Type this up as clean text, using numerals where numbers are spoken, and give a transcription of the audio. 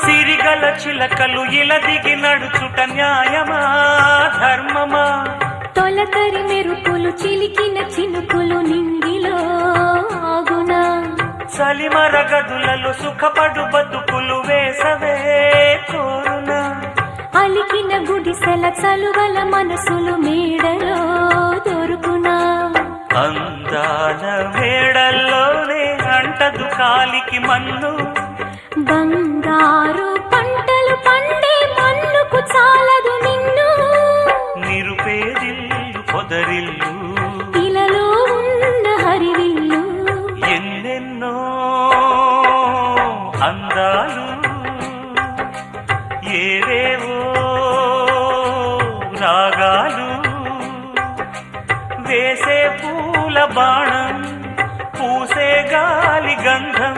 సిరిగల చిలకలు ఇలా దిగి నడుచుట న్యాయమా ధర్మమా? తొలకరి మెరుపులు చిలికిన చినుకులు నింగిలో ఆగునా? చలిమర గదులలో సుఖపడు బతుకులు వేసవే కోరునా? అలికిన గుడిసెల చలువల మనసులు మేడలో దొరుకునా? అందాల మేడల్లోనే అంటదు కాలికి మన్ను, బంగారు పంటలు పండే మన్నుకు చాలదు నిన్ను. నిరుపేదిల్లు పొదరిల్లు ఇలలో ఉన్న హరివిల్లు ఎన్నెన్నో అందాలు ఏవేవో రాగాలు వేసే పూల బాణం పూసే గాలి గంధం